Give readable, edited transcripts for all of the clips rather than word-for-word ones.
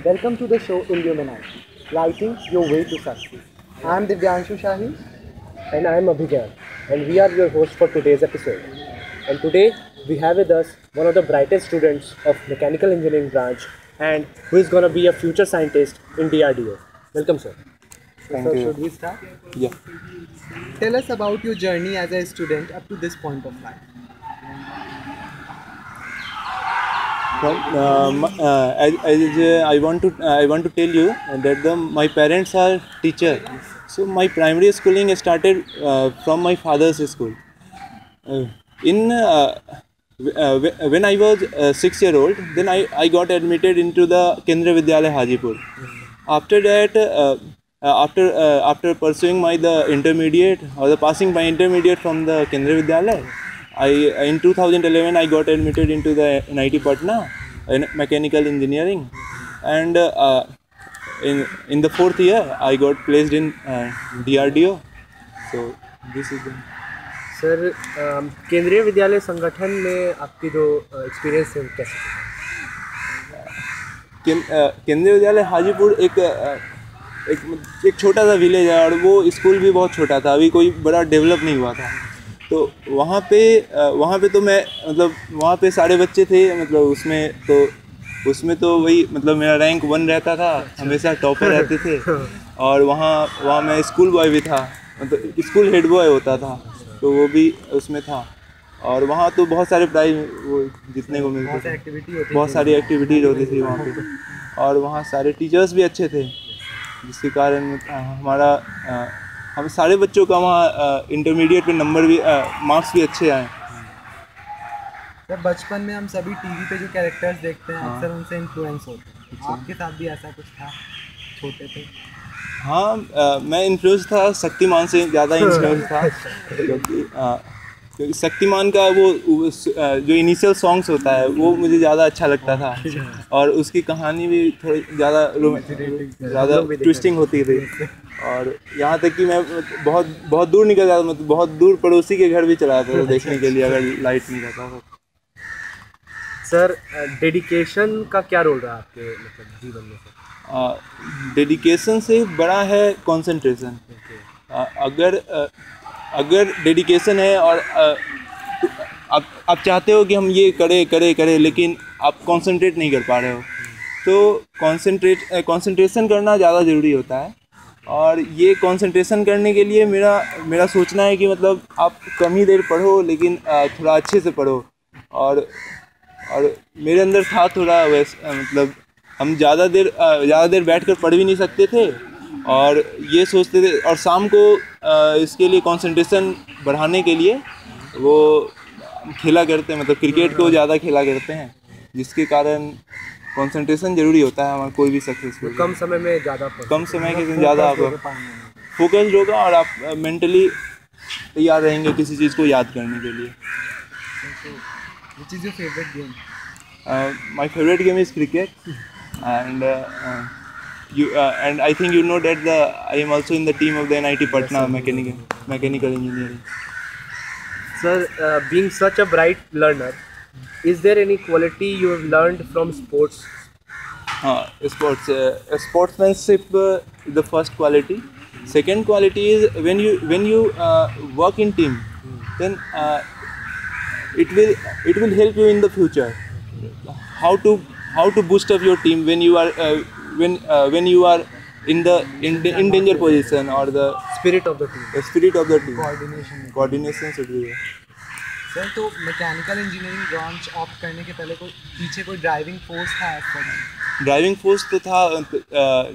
Welcome to the show Illuminati, lighting your way to success. I am Divyanshu Shahi. And I am Abhigyan, and we are your hosts for today's episode. And today we have with us one of the brightest students of mechanical engineering branch and who is going to be a future scientist in DRDO. Welcome, sir. So, should we start? Yeah. Tell us about your journey as a student up to this point of life. I want to tell you that my parents are teacher. So my primary schooling started from my father's school. When I was 6 year old, then I got admitted into the Kendriya Vidyalaya Hajipur. After that, after pursuing the intermediate or the passing my intermediate from the Kendriya Vidyalaya, in 2011 I got admitted into the NIT Patna in mechanical engineering, and in the fourth year I got placed in DRDO. So this is the sir केंद्रीय विद्यालय संगठन में आपकी जो experience है वो कैसे केंद्रीय विद्यालय हाजीपुर एक छोटा सा विलेज है और वो स्कूल भी बहुत छोटा था, अभी कोई बड़ा डेवलप नहीं हुआ था। तो वहाँ पे तो मैं वहाँ पे सारे बच्चे थे, उसमें तो वही मेरा रैंक 1 रहता था, हमेशा टॉपर रहते थे। और वहाँ मैं स्कूल बॉय भी था, स्कूल हेड बॉय होता था, तो वो भी उसमें था। और वहाँ तो बहुत सारे प्राइज वो जीतने को मिलते थे, बहुत सारी एक्टिविटीज़ होती थी वहाँ पे। और वहाँ सारे टीचर्स भी अच्छे थे, जिसके कारण हम सारे बच्चों का वहाँ इंटरमीडिएट में मार्क्स भी अच्छे आए। जब बचपन में हम सभी टीवी पे जो कैरेक्टर्स देखते हैं अक्सर उनसे इन्फ्लुएंस होते हैं, आपके साथ भी ऐसा कुछ था छोटे थे? हाँ, मैं इन्फ्लुएंस था, शक्तिमान से ज़्यादा इन्फ्लुएंस था, क्योंकि शक्तिमान का वो जो इनिशियल सॉन्ग्स होता है वो मुझे ज़्यादा अच्छा लगता था, और उसकी कहानी भी थोड़ी ज़्यादा ट्विस्टिंग होती थी। और यहाँ तक कि मैं बहुत दूर निकल जाता, बहुत दूर पड़ोसी के घर भी चला जाता था देखने के लिए, अगर लाइट नहीं रहता था। सर डेडिकेशन का क्या रोल रहा आपके जीवन में? डेडिकेशन से बड़ा है कंसंट्रेशन। अगर डेडिकेशन है और आप चाहते हो कि हम ये करें, लेकिन आप कंसंट्रेट नहीं कर पा रहे हो, तो कंसंट्रेशन करना ज़्यादा ज़रूरी होता है। और ये कंसंट्रेशन करने के लिए मेरा सोचना है कि आप कम ही देर पढ़ो, लेकिन थोड़ा अच्छे से पढ़ो। और मेरे अंदर था थोड़ा हम ज़्यादा देर बैठकर पढ़ भी नहीं सकते थे, और ये सोचते थे। और शाम को इसके लिए कंसंट्रेशन बढ़ाने के लिए वो खेला करते हैं, क्रिकेट को ज़्यादा खेला करते हैं, जिसके कारण कंसंट्रेशन ज़रूरी होता है हमारा कोई भी सक्सेसफुल। कम समय में ज़्यादा आप फोकस्ड होगा और आप मेंटली तैयार रहेंगे किसी चीज़ को याद करने के लिए। Which is your favorite game? My favorite game is cricket, and I think you know that I am also in the team of the NIT Patna mechanical engineering. Sir, being such a bright learner, is there any quality you have learned from sports? Sportsmanship, the first quality. Second quality is when you work in team, then it will help you in the future. How to boost up your team when you are in danger position, or the Spirit of the team. The spirit of the team. Coordination should be there. Sir, तो mechanical engineering branch opt करने के पहले पीछे कोई driving force था ऐसा? Driving force तो था,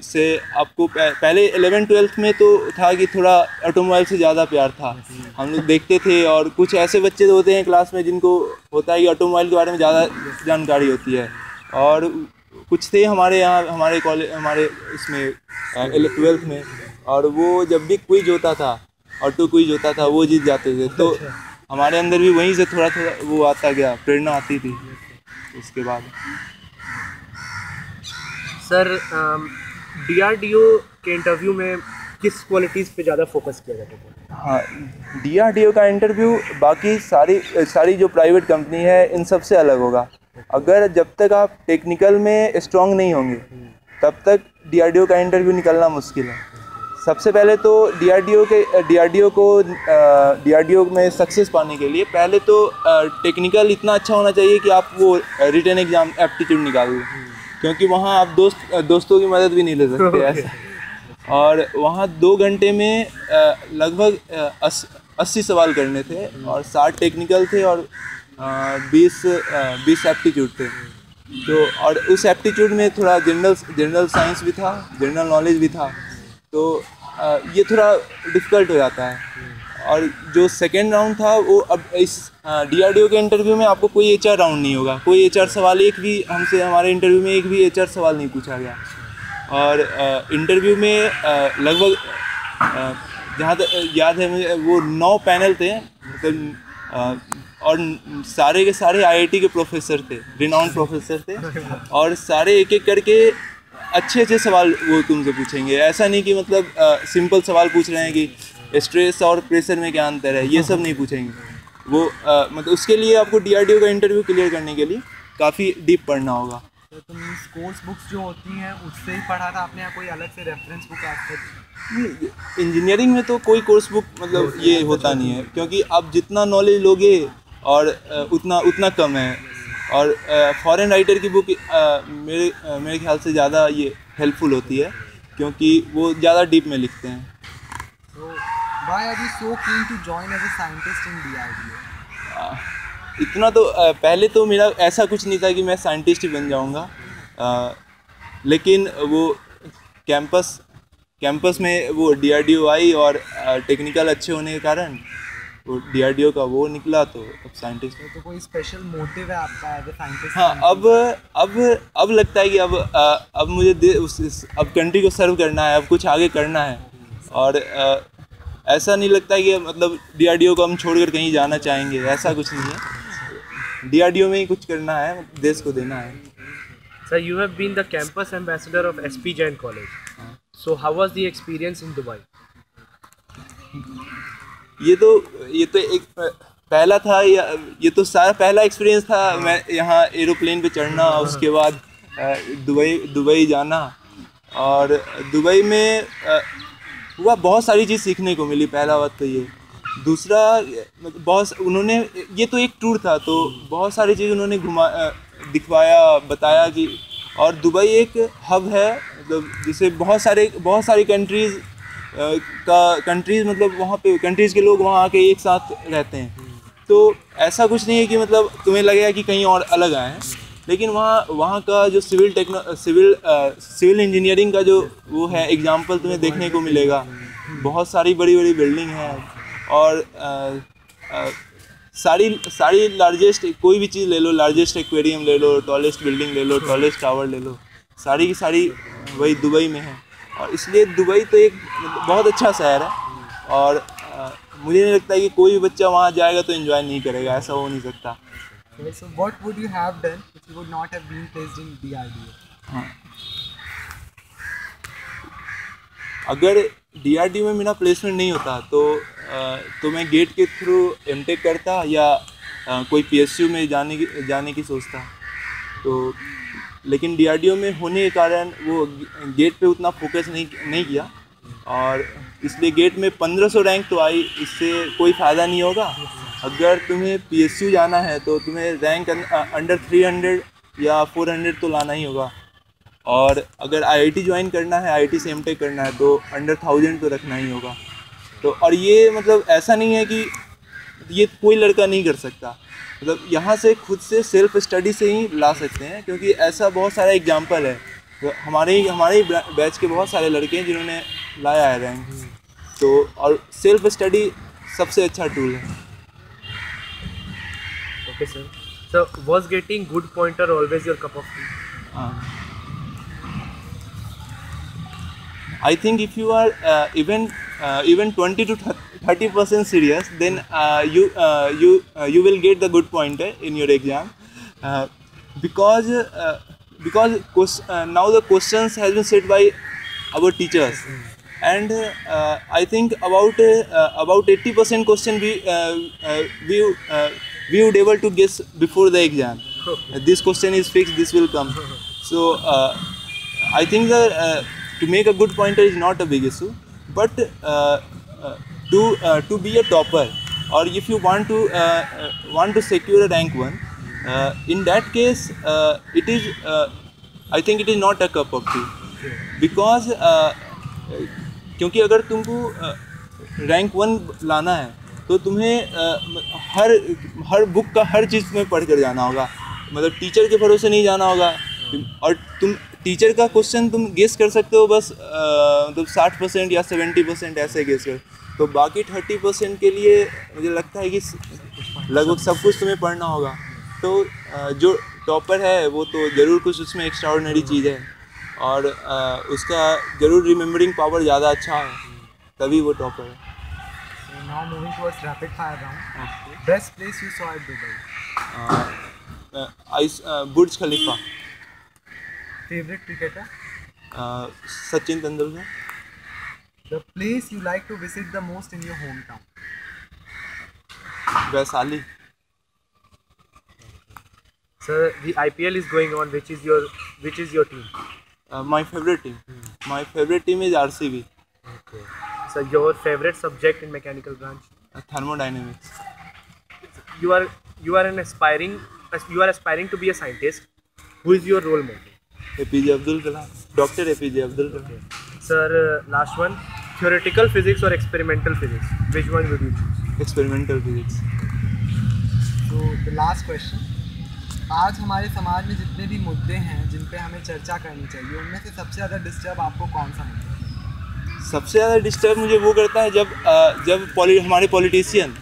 से आपको पहले 11-12 में तो था कि थोड़ा ऑटोमोबाइल से ज़्यादा प्यार था, हम लोग देखते थे। और कुछ ऐसे बच्चे होते हैं क्लास में जिनको होता है कि ऑटोमोबाइल के बारे में ज़्यादा जानकारी होती है, और कुछ थे हमारे यहाँ हमारे कॉलेज इसमें 12th में, और वो जब भी क्विज होता था, ऑटो क्विज होता था, वो जीत जाते थे। तो हमारे अंदर भी वहीं से थोड़ा वो आता गया, प्रेरणा आती थी उसके बाद। सर DRDO के इंटरव्यू में किस क्वालिटीज़ पे ज़्यादा फोकस किया जाता है? हाँ, DRDO का इंटरव्यू बाकी सारी जो प्राइवेट कंपनी है इन सब से अलग होगा। अगर जब तक आप टेक्निकल में स्ट्रांग नहीं होंगे तब तक DRDO का इंटरव्यू निकलना मुश्किल है। सबसे पहले तो DRDO में सक्सेस पाने के लिए पहले तो टेक्निकल इतना अच्छा होना चाहिए कि आप वो रिटन एग्ज़ाम एप्टीट्यूड निकाल लें, क्योंकि वहाँ आप दोस्तों की मदद भी नहीं ले सकते ऐसा। और वहाँ 2 घंटे में लगभग 80 सवाल करने थे और 60 टेक्निकल थे और 20 एप्टीट्यूड थे। तो और उस एप्टीट्यूड में थोड़ा जनरल साइंस भी था, जनरल नॉलेज भी था, तो ये थोड़ा डिफ़िकल्ट हो जाता है। और जो सेकेंड राउंड था वो अब इस DRDO के इंटरव्यू में आपको कोई HR राउंड नहीं होगा, कोई HR सवाल हमारे इंटरव्यू में एक भी HR सवाल नहीं पूछा गया। और इंटरव्यू में लगभग जहाँ तक याद है मुझे वो 9 पैनल थे, मतलब और सारे के सारे IIT के प्रोफेसर थे, रिनाउंड प्रोफेसर थे, और सारे एक एक करके अच्छे सवाल वो तुमसे पूछेंगे। ऐसा नहीं कि मतलब सिंपल सवाल पूछ रहे हैं कि स्ट्रेस और प्रेशर में क्या अंतर है, ये सब नहीं पूछेंगे वो। मतलब उसके लिए आपको DRDO का इंटरव्यू क्लियर करने के लिए काफ़ी डीप पढ़ना होगा। तो तुम कोर्स बुक्स जो होती हैं उससे ही पढ़ा था आपने, या कोई अलग से रेफरेंस बुक आपको? इंजीनियरिंग में तो कोई कोर्स बुक मतलब ये होता नहीं है, क्योंकि आप जितना नॉलेज लोगे और उतना कम है। और फॉरेन राइटर की बुक मेरे ख्याल से ज़्यादा ये हेल्पफुल होती है, क्योंकि वो ज़्यादा डीप में लिखते हैं। So why are you so keen to join as a scientist in DRDO? इतना तो पहले तो मेरा ऐसा कुछ नहीं था कि मैं साइंटिस्ट ही बन जाऊंगा, लेकिन वो कैंपस में वो DRDO आई और टेक्निकल अच्छे होने के कारण वो DRDO का वो निकला, तो अब साइंटिस्ट। तो कोई स्पेशल मोटिव है आपका एज ए साइंटिस्ट? हाँ, अब लगता है कि अब मुझे अब कंट्री को सर्व करना है, अब कुछ आगे करना है। और ऐसा नहीं लगता है कि मतलब DRDO को हम छोड़कर कहीं जाना चाहेंगे, ऐसा कुछ नहीं है। DRDO में ही कुछ करना है, देश को देना है। Sir, you have been the campus ambassador of SP Jain College. So how was the experience in Dubai? ये तो एक पहला था, ये तो सारा पहला एक्सपीरियंस था। मैं यहाँ एरोप्लेन पे चढ़ना, उसके बाद दुबई जाना, और दुबई में हुआ बहुत सारी चीज़ सीखने को मिली। पहला बात तो ये। दूसरा, ये तो एक टूर था, तो बहुत सारी चीज़ उन्होंने दिखवाया, बताया कि। और दुबई एक हब है, मतलब जिसे बहुत सारी कंट्रीज़ मतलब वहाँ पे कंट्रीज़ के लोग वहाँ आके एक साथ रहते हैं। तो ऐसा कुछ नहीं है कि मतलब तुम्हें लगेगा कि कहीं और अलग आए हैं, लेकिन वहाँ का जो सिविल इंजीनियरिंग का जो वो है एग्जाम्पल तुम्हें देखने को मिलेगा। बहुत सारी बड़ी बिल्डिंग हैं, और सारी लार्जेस्ट कोई भी चीज़ ले लो, लार्जेस्ट एक्वेरियम ले लो, टॉलेस्ट बिल्डिंग ले लो, टॉलेस्ट टावर ले लो, सारी की सारी वही दुबई में है। और इसलिए दुबई तो एक बहुत अच्छा शहर है, और मुझे नहीं लगता कि कोई भी बच्चा वहाँ जाएगा तो एंजॉय नहीं करेगा, ऐसा हो नहीं सकता। So what would you have done if you would not have been placed in DRDO? हाँ, अगर DRDO में मेरा प्लेसमेंट नहीं होता तो मैं गेट के थ्रू MTech करता, या कोई PSU में जाने की सोचता। तो लेकिन DRDO में होने के कारण वो गेट पे उतना फोकस नहीं किया, और इसलिए गेट में 1500 रैंक तो आई, इससे कोई फ़ायदा नहीं होगा। अगर तुम्हें PSU जाना है तो तुम्हें रैंक अंडर 300 या 400 तो लाना ही होगा। और अगर IIT ज्वाइन करना है, IIT से MTech करना है, तो अंडर 1000 तो रखना ही होगा। तो और ये मतलब ऐसा नहीं है कि ये कोई लड़का नहीं कर सकता, मतलब यहाँ से खुद से सेल्फ स्टडी से ही ला सकते हैं, क्योंकि ऐसा बहुत सारा एग्जाम्पल है। तो हमारे ही बैच के बहुत सारे लड़के हैं जिन्होंने लाया है रैंक। तो और सेल्फ स्टडी सबसे अच्छा टूल है। Okay, sir. So was getting good pointer always your cup of tea? I think if you are even 20 to 30% serious, then you will get the good pointer in your exam, because now the questions has been set by our teachers, and I think about 80% question we would able to guess before the exam. This question is fixed, this will come. So I think that to make a good pointer is not a big issue, but to be a topper, or if you want to secure a rank 1, in that case it is I think it is not a cup of tea, because क्योंकि अगर तुमको rank 1 लाना है तो तुम्हें हर book का हर चीज़ में पढ़ कर जाना होगा, मतलब टीचर के भरोसे नहीं जाना होगा। और तुम टीचर का क्वेश्चन तुम गेस कर सकते हो बस मतलब 60% या 70% ऐसे गेस कर, तो बाकी 30% के लिए मुझे लगता है कि लगभग सब कुछ तुम्हें पढ़ना होगा। तो जो टॉपर है वो तो ज़रूर कुछ उसमें एक्स्ट्राऑर्डिनरी चीज़ है, और उसका ज़रूर रिमेम्बरिंग पावर ज़्यादा अच्छा है, तभी वो टॉपर है। So now moving towards rapid fire round. Best place you saw at Dubai? Burj Khalifa. Favorite cricketer? Sachin Tendulkar. The place you like to visit the most in your hometown? Vaishali. Sir, the IPL is going on. Which is your team? My favorite team. My favorite team is RCB. Okay. So your favorite subject in mechanical branch? Thermodynamics. You are aspiring to be a scientist. Who is your role model? APJ Abdul Kalam. Dr. APJ Abdul Kalam. Okay. Sir, last one. Theoretical physics or experimental physics? Which one would you choose? Experimental physics. So the last question. आज हमारे समाज में जितने भी मुद्दे हैं जिन पे हमें चर्चा करनी चाहिए, उनमें से सबसे ज़्यादा डिस्टर्ब आपको कौन सा मुद्दा है? सबसे ज़्यादा डिस्टर्ब मुझे वो करता है जब हमारे पॉलिटिशियन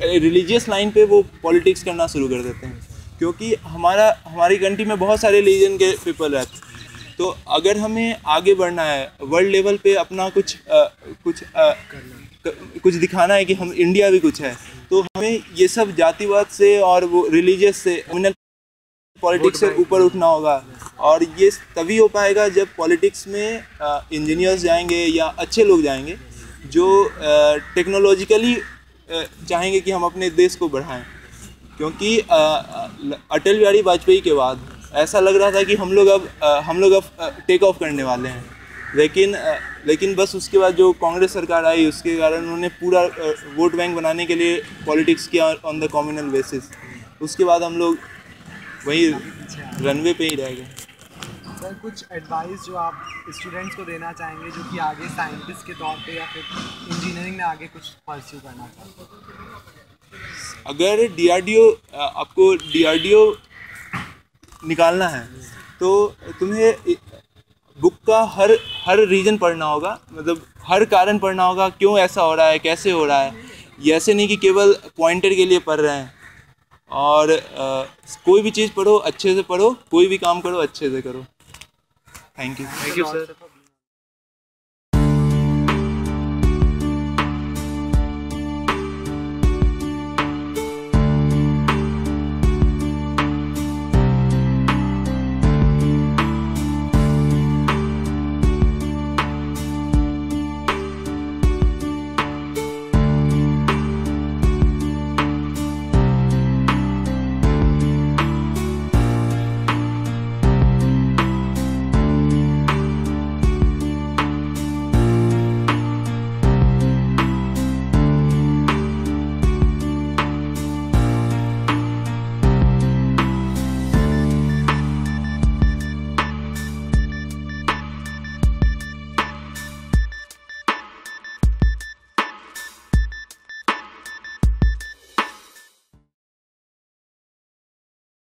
रिलीजियस लाइन पे वो पॉलिटिक्स करना शुरू कर देते हैं, क्योंकि हमारी कंट्री में बहुत सारे रिलीजन के पीपल रहते हैं। तो अगर हमें आगे बढ़ना है, वर्ल्ड लेवल पे अपना कुछ दिखाना है कि हम इंडिया भी कुछ है, तो हमें ये सब जातिवाद से और वो रिलीजियस से पॉलिटिक्स से ऊपर उठना होगा। और ये तभी हो पाएगा जब पॉलिटिक्स में इंजीनियर्स जाएंगे या अच्छे लोग जाएंगे जो टेक्नोलॉजिकली चाहेंगे कि हम अपने देश को बढ़ाएं। क्योंकि अटल बिहारी वाजपेयी के बाद ऐसा लग रहा था कि हम लोग अब टेक ऑफ करने वाले हैं, लेकिन बस उसके बाद जो कांग्रेस सरकार आई उसके कारण उन्होंने पूरा वोट बैंक बनाने के लिए पॉलिटिक्स किया ऑन द कम्युनल बेसिस। उसके बाद हम लोग वही रनवे पे ही रह गए। सर, कुछ एडवाइस जो आप स्टूडेंट्स को देना चाहेंगे जो कि आगे साइंटिस्ट के तौर पे या फिर इंजीनियरिंग में आगे कुछ परस्यू करना चाहते हैं? अगर आपको DRDO निकालना है तो तुम्हें बुक का हर रीजन पढ़ना होगा, मतलब हर कारण पढ़ना होगा, क्यों ऐसा हो रहा है, कैसे हो रहा है। ये ऐसे नहीं कि केवल पॉइंटर के लिए पढ़ रहे हैं। और कोई भी चीज़ पढ़ो अच्छे से पढ़ो, कोई भी काम करो अच्छे से करो। Thank you sir.